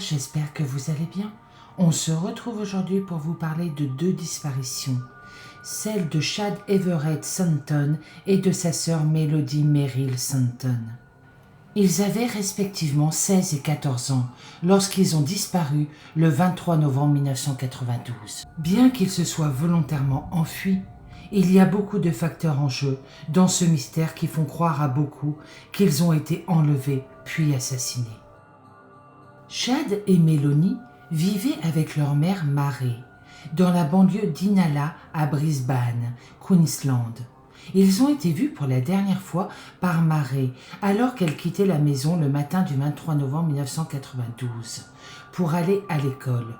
j'espère que vous allez bien. On se retrouve aujourd'hui pour vous parler de deux disparitions, celle de Chad Everett Thornton et de sa sœur Melody Merrill Thornton. Ils avaient respectivement 16 et 14 ans lorsqu'ils ont disparu le 23 novembre 1992. Bien qu'ils se soient volontairement enfuis, il y a beaucoup de facteurs en jeu dans ce mystère qui font croire à beaucoup qu'ils ont été enlevés puis assassinés. Chad et Melody vivaient avec leur mère Mary dans la banlieue d'Inala à Brisbane, Queensland. Ils ont été vus pour la dernière fois par Mary alors qu'elle quittait la maison le matin du 23 novembre 1992 pour aller à l'école.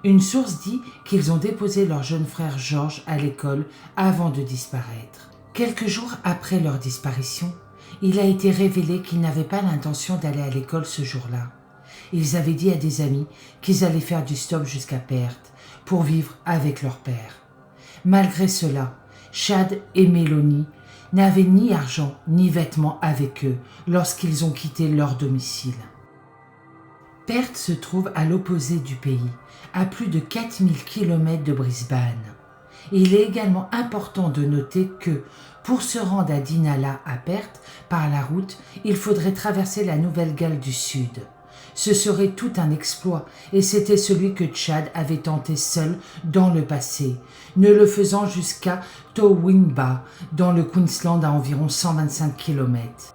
Une source dit qu'ils ont déposé leur jeune frère George à l'école avant de disparaître. Quelques jours après leur disparition, il a été révélé qu'ils n'avaient pas l'intention d'aller à l'école ce jour-là. Ils avaient dit à des amis qu'ils allaient faire du stop jusqu'à Perth pour vivre avec leur père. Malgré cela, Chad et Melody n'avaient ni argent ni vêtements avec eux lorsqu'ils ont quitté leur domicile. Perth se trouve à l'opposé du pays, à plus de 4000 km de Brisbane. Il est également important de noter que, pour se rendre à Dinala à Perth, par la route, il faudrait traverser la Nouvelle-Galles du Sud. Ce serait tout un exploit et c'était celui que Chad avait tenté seul dans le passé, ne le faisant jusqu'à Toowoomba, dans le Queensland à environ 125 km.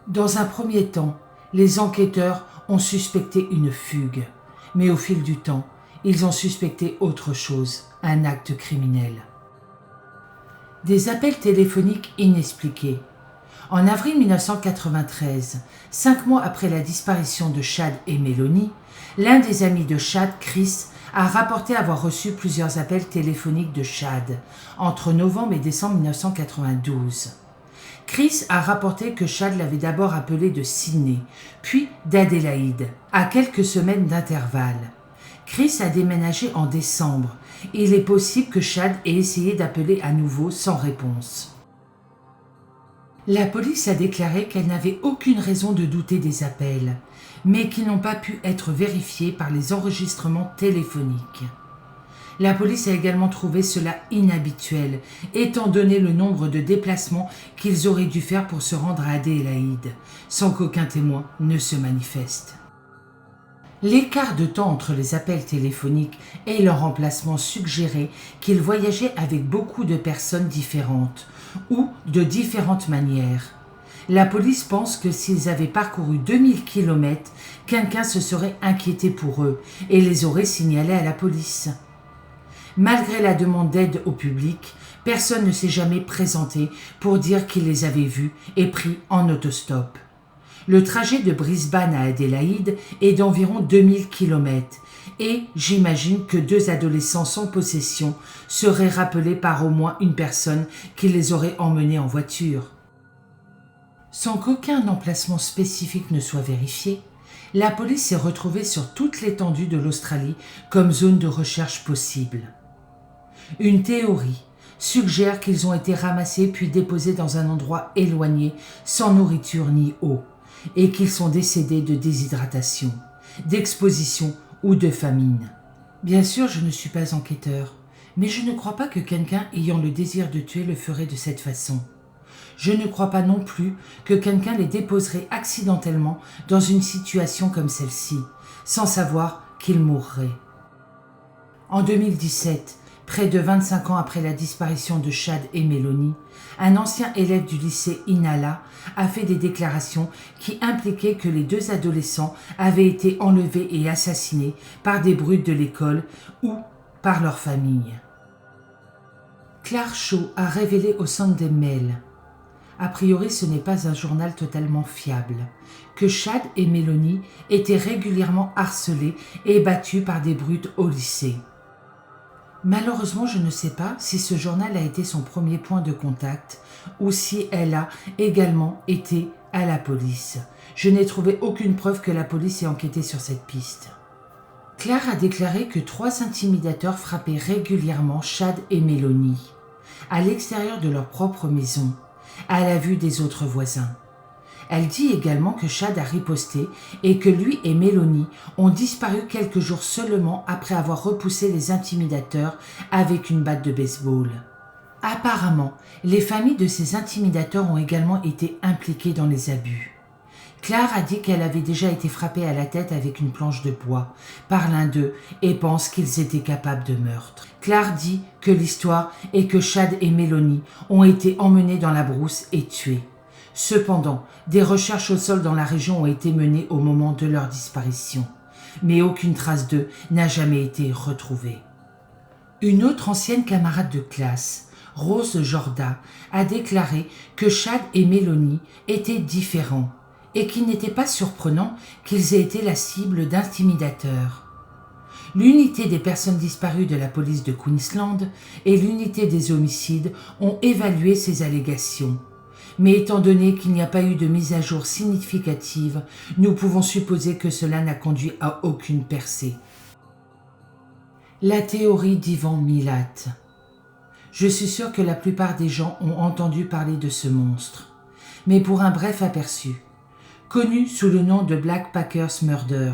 Dans un premier temps, les enquêteurs ont suspecté une fugue, mais au fil du temps, ils ont suspecté autre chose, un acte criminel. Des appels téléphoniques inexpliqués. En avril 1993, 5 mois après la disparition de Chad et Melody, l'un des amis de Chad, Chris, a rapporté avoir reçu plusieurs appels téléphoniques de Chad entre novembre et décembre 1992. Chris a rapporté que Chad l'avait d'abord appelé de Sydney, puis d'Adélaïde, à quelques semaines d'intervalle. Chris a déménagé en décembre. Il est possible que Chad ait essayé d'appeler à nouveau sans réponse. La police a déclaré qu'elle n'avait aucune raison de douter des appels, mais qu'ils n'ont pas pu être vérifiés par les enregistrements téléphoniques. La police a également trouvé cela inhabituel, étant donné le nombre de déplacements qu'ils auraient dû faire pour se rendre à Adélaïde, sans qu'aucun témoin ne se manifeste. L'écart de temps entre les appels téléphoniques et leur emplacement suggérait qu'ils voyageaient avec beaucoup de personnes différentes, ou de différentes manières. La police pense que s'ils avaient parcouru 2000 km, quelqu'un se serait inquiété pour eux et les aurait signalés à la police. Malgré la demande d'aide au public, personne ne s'est jamais présenté pour dire qu'il les avait vus et pris en autostop. Le trajet de Brisbane à Adélaïde est d'environ 2000 km et j'imagine que 2 adolescents sans possession seraient rappelés par au moins une personne qui les aurait emmenés en voiture. Sans qu'aucun emplacement spécifique ne soit vérifié, la police s'est retrouvée sur toute l'étendue de l'Australie comme zone de recherche possible. Une théorie suggère qu'ils ont été ramassés puis déposés dans un endroit éloigné, sans nourriture ni eau, et qu'ils sont décédés de déshydratation, d'exposition ou de famine. Bien sûr, je ne suis pas enquêteur, mais je ne crois pas que quelqu'un ayant le désir de tuer le ferait de cette façon. Je ne crois pas non plus que quelqu'un les déposerait accidentellement dans une situation comme celle-ci, sans savoir qu'ils mourraient. En 2017, près de 25 ans après la disparition de Chad et Melody, un ancien élève du lycée Inala a fait des déclarations qui impliquaient que les 2 adolescents avaient été enlevés et assassinés par des brutes de l'école ou par leur famille. Claire Shaw a révélé au Sunday Mail, a priori ce n'est pas un journal totalement fiable, que Chad et Melody étaient régulièrement harcelés et battus par des brutes au lycée. Malheureusement, je ne sais pas si ce journal a été son premier point de contact ou si elle a également été à la police. Je n'ai trouvé aucune preuve que la police ait enquêté sur cette piste. Claire a déclaré que 3 intimidateurs frappaient régulièrement Chad et Melody, à l'extérieur de leur propre maison, à la vue des autres voisins. Elle dit également que Chad a riposté et que lui et Mélanie ont disparu quelques jours seulement après avoir repoussé les intimidateurs avec une batte de baseball. Apparemment, les familles de ces intimidateurs ont également été impliquées dans les abus. Claire a dit qu'elle avait déjà été frappée à la tête avec une planche de bois par l'un d'eux et pense qu'ils étaient capables de meurtre. Claire dit que l'histoire est que Chad et Mélanie ont été emmenés dans la brousse et tués. Cependant, des recherches au sol dans la région ont été menées au moment de leur disparition, mais aucune trace d'eux n'a jamais été retrouvée. Une autre ancienne camarade de classe, Rose Jorda, a déclaré que Chad et Mélanie étaient différents et qu'il n'était pas surprenant qu'ils aient été la cible d'intimidateurs. L'unité des personnes disparues de la police de Queensland et l'unité des homicides ont évalué ces allégations. Mais étant donné qu'il n'y a pas eu de mise à jour significative, nous pouvons supposer que cela n'a conduit à aucune percée. La théorie d'Ivan Milat. Je suis sûr que la plupart des gens ont entendu parler de ce monstre. Mais pour un bref aperçu, connu sous le nom de Black Packers Murder,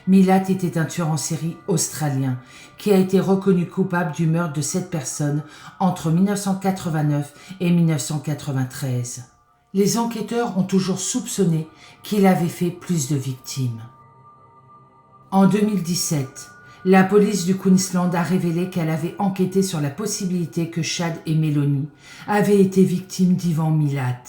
Milat était un tueur en série australien qui a été reconnu coupable du meurtre de 7 personnes entre 1989 et 1993. Les enquêteurs ont toujours soupçonné qu'il avait fait plus de victimes. En 2017, la police du Queensland a révélé qu'elle avait enquêté sur la possibilité que Chad et Mélanie avaient été victimes d'Ivan Milat.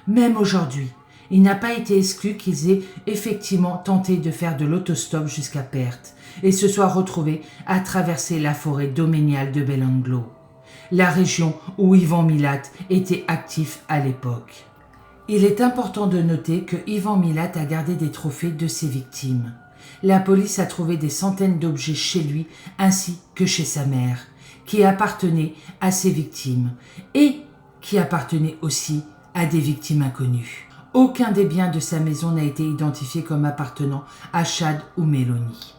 Même aujourd'hui, il n'a pas été exclu qu'ils aient effectivement tenté de faire de l'autostop jusqu'à Perth et se soient retrouvés à traverser la forêt domaniale de Belanglo, la région où Ivan Milat était actif à l'époque. Il est important de noter que Ivan Milat a gardé des trophées de ses victimes. La police a trouvé des centaines d'objets chez lui ainsi que chez sa mère, qui appartenaient à ses victimes et qui appartenaient aussi à des victimes inconnues. Aucun des biens de sa maison n'a été identifié comme appartenant à Chad ou Mélanie.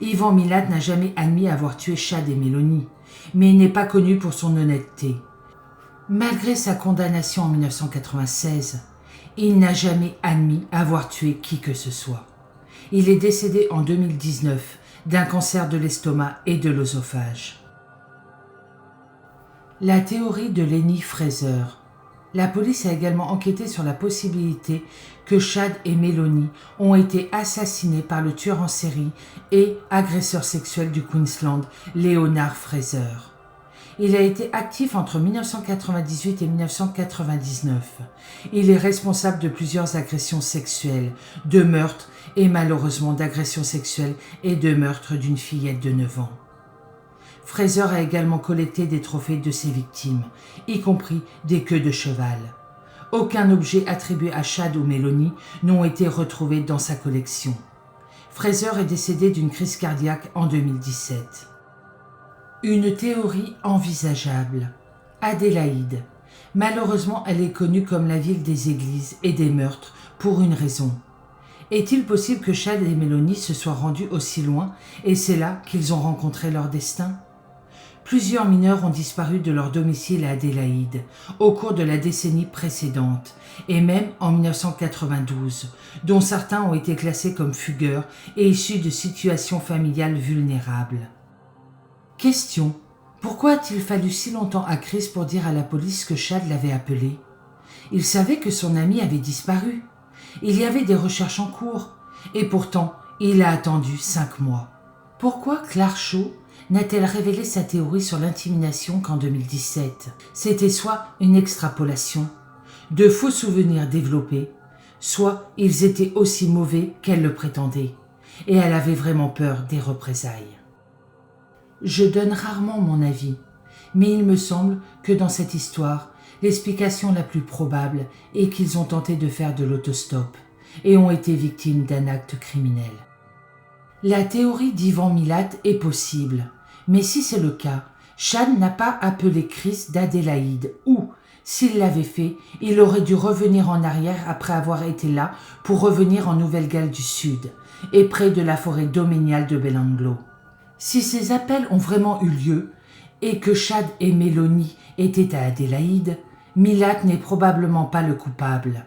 Ivan Milat n'a jamais admis avoir tué Chad et Mélanie, mais il n'est pas connu pour son honnêteté. Malgré sa condamnation en 1996, il n'a jamais admis avoir tué qui que ce soit. Il est décédé en 2019 d'un cancer de l'estomac et de l'œsophage. La théorie de Lenny Fraser. La police a également enquêté sur la possibilité que Chad et Mélanie ont été assassinés par le tueur en série et agresseur sexuel du Queensland, Leonard Fraser. Il a été actif entre 1998 et 1999. Il est responsable de plusieurs agressions sexuelles, de meurtres et malheureusement d'agressions sexuelles et de meurtres d'une fillette de 9 ans. Fraser a également collecté des trophées de ses victimes, y compris des queues de cheval. Aucun objet attribué à Chad ou Mélanie n'ont été retrouvés dans sa collection. Fraser est décédé d'une crise cardiaque en 2017. Une théorie envisageable. Adélaïde. Malheureusement, elle est connue comme la ville des églises et des meurtres pour une raison. Est-il possible que Chad et Mélanie se soient rendus aussi loin et c'est là qu'ils ont rencontré leur destin ? Plusieurs mineurs ont disparu de leur domicile à Adélaïde au cours de la décennie précédente et même en 1992, dont certains ont été classés comme fugueurs et issus de situations familiales vulnérables. Question. Pourquoi a-t-il fallu si longtemps à Chris pour dire à la police que Chad l'avait appelé ? Il savait que son ami avait disparu. Il y avait des recherches en cours et pourtant il a attendu 5 mois. Pourquoi Claire Shaw n'a-t-elle révélé sa théorie sur l'intimidation qu'en 2017 ? C'était soit une extrapolation, de faux souvenirs développés, soit ils étaient aussi mauvais qu'elle le prétendait, et elle avait vraiment peur des représailles. Je donne rarement mon avis, mais il me semble que dans cette histoire, l'explication la plus probable est qu'ils ont tenté de faire de l'autostop et ont été victimes d'un acte criminel. La théorie d'Ivan Milat est possible, mais si c'est le cas, Chad n'a pas appelé Chris d'Adélaïde ou, s'il l'avait fait, il aurait dû revenir en arrière après avoir été là pour revenir en Nouvelle-Galles du Sud et près de la forêt domaniale de Belanglo. Si ces appels ont vraiment eu lieu et que Chad et Mélanie étaient à Adélaïde, Milat n'est probablement pas le coupable.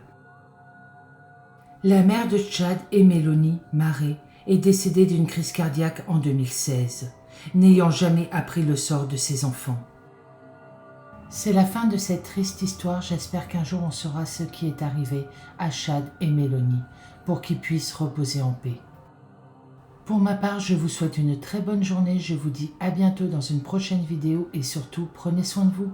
La mère de Chad et Mélanie, Marée, est décédée d'une crise cardiaque en 2016, n'ayant jamais appris le sort de ses enfants. C'est la fin de cette triste histoire, j'espère qu'un jour on saura ce qui est arrivé à Chad et Mélanie, pour qu'ils puissent reposer en paix. Pour ma part, je vous souhaite une très bonne journée, je vous dis à bientôt dans une prochaine vidéo et surtout prenez soin de vous.